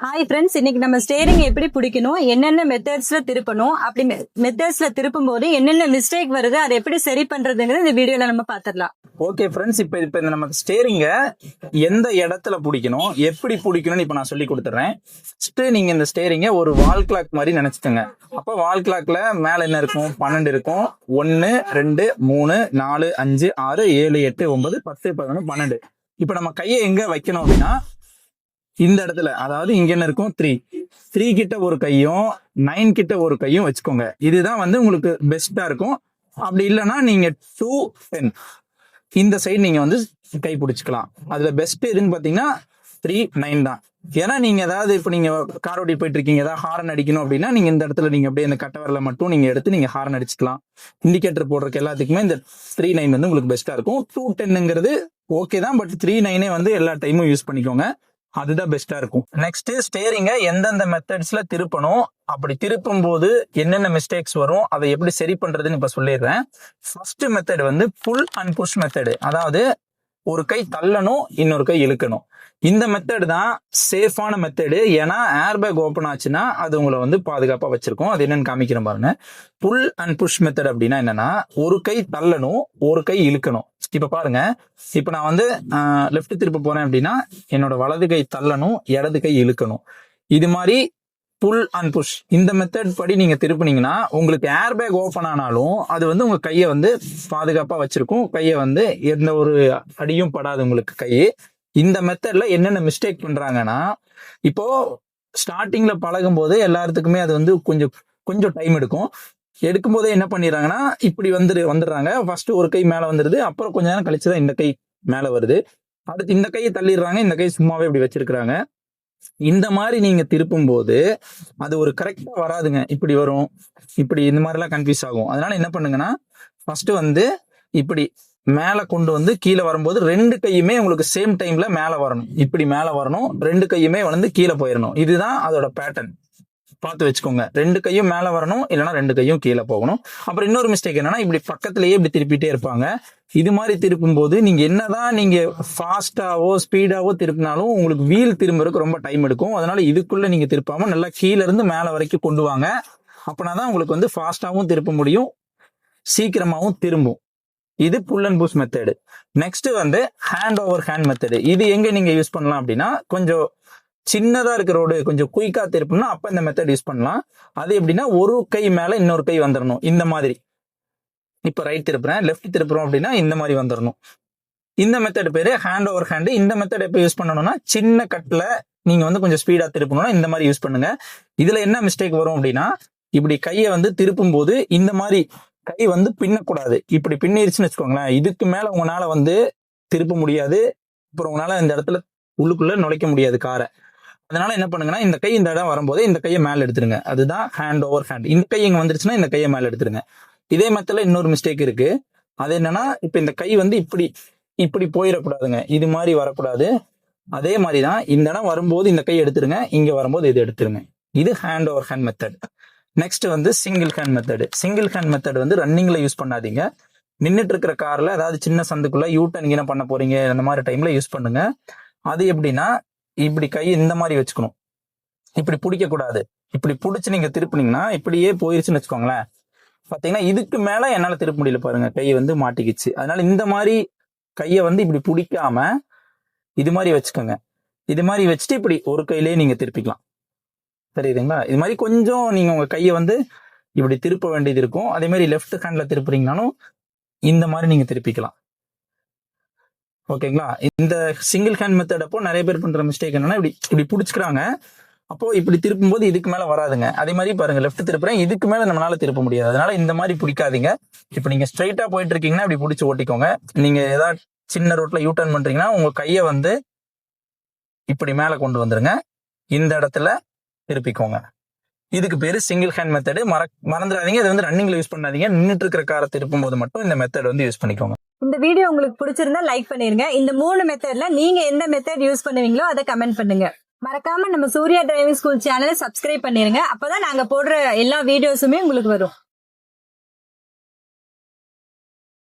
Hi friends, இன்னைக்கு நம்ம steering எப்படி பிடிக்கணும், என்னென்ன மெத்தட்ஸ்ல திருப்பணும், அப்படி மெத்தட்ஸ்ல திருப்பும் போது என்னென்ன மிஸ்டேக் வருது, அதை எப்படி சரி பண்றதுங்கிறது இந்த வீடியோல நம்ம பாத்துடலாம். ஓகே ஃப்ரெண்ட்ஸ், இப்போ நமக்கு ஸ்டேரிங்க எந்த இடத்துல பிடிக்கணும், எப்படி பிடிக்கணும்னு இப்போ நான் சொல்லி கொடுத்துட்றேன். ஃபர்ஸ்ட் நீங்க இந்த ஸ்டேரிங்க ஒரு வால் கிளாக் மாதிரி நினைச்சுக்கோங்க. அப்போ வால் கிளாக்ல மேல என்ன இருக்கும்? 12 இருக்கும். 1 2 3 4 5 6 7 8 9 10 11 12. இப்போ நம்ம கையை எங்க வைக்கணும் அப்படின்னா இந்த இடத்துல, அதாவது இங்க என்ன இருக்கும்? 3 கிட்ட ஒரு கையும் 9 கிட்ட ஒரு கையும் வச்சுக்கோங்க. இதுதான் வந்து உங்களுக்கு பெஸ்டா இருக்கும். அப்படி இல்லைன்னா நீங்க 2 10 இந்த சைடு நீங்க வந்து கை பிடிச்சிக்கலாம். அதுல பெஸ்ட் எதுன்னு பாத்தீங்கன்னா 3 9 தான். ஏன்னா நீங்க ஏதாவது இப்ப நீங்க கார் ஓட்டி போயிட்டு இருக்கீங்க, ஏதாவது ஹாரன் அடிக்கணும் அப்படின்னா நீங்க இந்த இடத்துல நீங்க அப்படியே இந்த கட்ட வரல மட்டும் நீங்க எடுத்து நீங்க ஹாரன் அடிச்சுக்கலாம். இண்டிகேட்டர் போடுறதுக்கு எல்லாத்துக்குமே இந்த 3 9 வந்து உங்களுக்கு பெஸ்டா இருக்கும். 2 10ங்கிறது ஓகே தான், பட் 3 9 வந்து எல்லா டைமும் யூஸ் பண்ணிக்கோங்க. அதுதான் பெஸ்டா இருக்கும். நெக்ஸ்ட் ஸ்டேரிங்க எந்தெந்த மெத்தட்ஸ்ல திருப்பணும், அப்படி திருப்பும் போது என்னென்ன மிஸ்டேக்ஸ் வரும், அதை எப்படி சரி பண்றதுன்னு இப்ப சொல்லிடுறேன். ஃபர்ஸ்ட் மெத்தட் வந்து புல் அண்ட் புஷ் மெத்தடு. அதாவது ஒரு கை தள்ளணும், இன்னொரு கை இழுக்கணும். இந்த மெத்தட் தான் சேஃபான மெத்தடு. ஏன்னா ஏர் பேக் ஓப்பன் ஆச்சுன்னா அது உங்களை வந்து பாதுகாப்பா வச்சிருக்கும். அது என்னன்னு காமிக்கிறேன் பாருங்க. புல் அண்ட் புஷ் மெத்தட் அப்படின்னா என்னன்னா, ஒரு கை தள்ளணும், ஒரு கை இழுக்கணும். இப்ப பாருங்க, இப்ப நான் வந்து லெஃப்ட் திருப்ப போறேன் அப்படின்னா என்னோட வலது கை தள்ளணும், இடது கை இழுக்கணும். இது மாதிரி புல் அண்ட் புஷ் இந்த மெத்தட் படி நீங்க திருப்பினீங்கன்னா உங்களுக்கு ஏர் பேக் ஓப்பன் ஆனாலும் அது வந்து உங்க கையை வந்து பாதுகாப்பா வச்சிருக்கும். கையை வந்து எந்த ஒரு அடியும் படாது உங்களுக்கு கை. இந்த மெத்தட்ல என்னென்ன மிஸ்டேக் பண்றாங்கன்னா, இப்போ ஸ்டார்டிங்ல பழகும் போது எல்லாத்துக்குமே அது வந்து கொஞ்சம் டைம் எடுக்கும் போதே என்ன பண்ணிடுறாங்கன்னா, இப்படி வந்துடுறாங்க. ஃபர்ஸ்ட் ஒரு கை மேல வந்துருது, அப்புறம் கொஞ்ச நேரம் கழிச்சுதான் இந்த கை மேல வருது. அடுத்து இந்த கையை தள்ளிடுறாங்க, இந்த கை சும்மாவே இப்படி வச்சிருக்கிறாங்க. இந்த மாதிரி நீங்க திருப்பும் போது அது ஒரு கரெக்டா வராதுங்க. இப்படி வரும், இப்படி இந்த மாதிரி எல்லாம் கன்ஃபியூஸ் ஆகும். அதனால என்ன பண்ணுங்கன்னா, ஃபர்ஸ்ட் வந்து இப்படி மேல கொண்டு வந்து கீழே வரும்போது 2 கையுமே உங்களுக்கு சேம் டைம்ல மேல வரணும். இப்படி மேல வரணும், 2 கையுமே வந்து கீழே போயிடணும். இதுதான் அதோட பேட்டர்ன். பார்த்து வச்சுக்கோங்க. 2 கையும் மேல வரணும், இல்லைன்னா 2 கையும் கீழே போகணும். அப்புறம் இன்னொரு மிஸ்டேக் என்னன்னா, இப்படி பக்கத்திலேயே இப்படி திருப்பிட்டே இருப்பாங்க. இது மாதிரி திருப்பும் போது நீங்க என்னதான் நீங்க ஃபாஸ்டாவோ ஸ்பீடாவோ திருப்பினாலும் உங்களுக்கு வீல் திரும்புறதுக்கு ரொம்ப டைம் எடுக்கும். அதனால இதுக்குள்ள நீங்க திருப்பாம நல்லா கீழே இருந்து மேல வரைக்கும் கொண்டு வாங்க. அப்படின்னாதான் உங்களுக்கு வந்து ஃபாஸ்டாவும் திருப்ப முடியும், சீக்கிரமாவும் திரும்பும். இது full and push method. Next வந்து ஹேண்ட் ஓவர் ஹேண்ட் மெத்தடு. இது எங்க நீங்க யூஸ் பண்ணலாம் அப்படின்னா, கொஞ்சம் சின்னதா இருக்க ரோடு கொஞ்சம் குயிக்கா திருப்பணும்னா அப்ப இந்த மெத்தட் யூஸ் பண்ணலாம். அது எப்படின்னா, ஒரு கை மேல இன்னொரு கை வந்துடணும். இந்த மாதிரி இப்ப ரைட் திருப்புறேன், லெஃப்ட் திருப்புறோம் அப்படின்னா இந்த மாதிரி வந்துடணும். இந்த மெத்தட் பேரு ஹேண்ட் ஓவர் ஹேண்ட். இந்த மெத்தட் எப்ப யூஸ் பண்ணணும்னா, சின்ன கட்ல நீங்க வந்து கொஞ்சம் ஸ்பீடா திருப்பணும்னா இந்த மாதிரி யூஸ் பண்ணுங்க. இதுல என்ன மிஸ்டேக் வரும் அப்படின்னா, இப்படி கையை வந்து திருப்பும் போது இந்த மாதிரி கை வந்து பின்னக்கூடாது. இப்படி பின்னிருச்சுன்னு வச்சுக்கோங்களேன், இதுக்கு மேல உங்களால வந்து திருப்ப முடியாது. அப்புறம் உங்களால இந்த இடத்துல உள்ளுக்குள்ள நுழைக்க முடியாது காரை. அதனால என்ன பண்ணுங்கன்னா, இந்த கை இந்த இடம் வரும்போது இந்த கையை மேல எடுத்துருங்க. அதுதான் ஹேண்ட் ஓவர் ஹேண்ட். இந்த கை இங்க வந்துருச்சுன்னா இந்த கையை மேல எடுத்துருங்க. இதே மெத்தட்ல இன்னொரு மிஸ்டேக் இருக்கு. அது என்னன்னா, இப்ப இந்த கை வந்து இப்படி போயிடக்கூடாதுங்க, இது மாதிரி வரக்கூடாது. அதே மாதிரிதான் இந்த இடம் வரும்போது இந்த கை எடுத்துருங்க, இங்க வரும்போது இது எடுத்துருங்க. இது hand over hand method. Next வந்து single hand method. Single hand method வந்து ரன்னிங்ல யூஸ் பண்ணாதீங்க. நின்றுட்டு இருக்கிற கார்ல ஏதாவது சின்ன சந்துக்குள்ள யூட்டன் என்ன பண்ண போறீங்க அந்த மாதிரி டைம்ல யூஸ் பண்ணுங்க. அது எப்படின்னா, இப்படி கை இந்த மாதிரி வச்சுக்கணும், இப்படி பிடிக்க கூடாது. இப்படி பிடிச்சு நீங்க திருப்பினீங்கன்னா இப்படியே போயிருச்சுன்னு வச்சுக்கோங்களேன். பாத்தீங்கன்னா இதுக்கு மேல என்னால திருப்ப முடியல பாருங்க, கை வந்து மாட்டிக்கிச்சு. அதனால இந்த மாதிரி கையை வந்து இப்படி பிடிக்காம இது மாதிரி வச்சுக்கோங்க. இது மாதிரி வச்சுட்டு இப்படி ஒரு கையிலேயே நீங்க திருப்பிக்கலாம். தெரியுதுங்களா? இது மாதிரி கொஞ்சம் நீங்க உங்க கையை வந்து இப்படி திருப்ப வேண்டியது இருக்கும். அதே மாதிரி லெஃப்ட் ஹேண்ட்ல திருப்புறீங்கனாலும் இந்த மாதிரி நீங்க திருப்பிக்கலாம். ஓகேங்களா? இந்த சிங்கிள் ஹேண்ட் மெத்தட் அப்போ நிறைய பேர் பண்ற மிஸ்டேக் என்னன்னா, இப்படி பிடிச்சிக்கிறாங்க. அப்போ இப்படி திருப்பும் போது இதுக்கு மேல வராதுங்க. அதே மாதிரி பாருங்க, லெஃப்ட் திருப்புறேன், இதுக்கு மேல நம்மளால திருப்ப முடியாது. அதனால இந்த மாதிரி பிடிக்காதீங்க. இப்ப நீங்க ஸ்ட்ரைட்டா போயிட்டு இருக்கீங்கன்னா இப்படி பிடிச்சி ஓட்டிக்கோங்க. நீங்க ஏதாவது சின்ன ரோட்ல யூ டர்ன் பண்றீங்கன்னா உங்க கையை வந்து இப்படி மேல கொண்டு வந்துருங்க, இந்த இடத்துல திருப்பிக்கோங்க. இதுக்கு பேரு சிங்கிள் ஹேண்ட் மெத்தடு. மறந்துடாதீங்க. இது வந்து ரன்னிங்ல யூஸ் பண்ணாதீங்க. நின்றுட்டு இருக்கிற காரை திருப்பும் போது மட்டும் இந்த மெத்தட் வந்து யூஸ் பண்ணிக்கோங்க. இந்த வீடியோ உங்களுக்கு பிடிச்சிருந்தா லைக் பண்ணிருங்க. இந்த 3 மெத்தட்ல நீங்க எந்த மெத்தட் யூஸ் பண்ணுவீங்களோ அதை கமெண்ட் பண்ணுங்க. மறக்காம நம்ம சூர்யா டிரைவிங் ஸ்கூல் சேனலை சப்ஸ்கிரைப் பண்ணிருங்க. அப்பதான் நாங்க போடுற எல்லா வீடியோஸுமே உங்களுக்கு வரும்.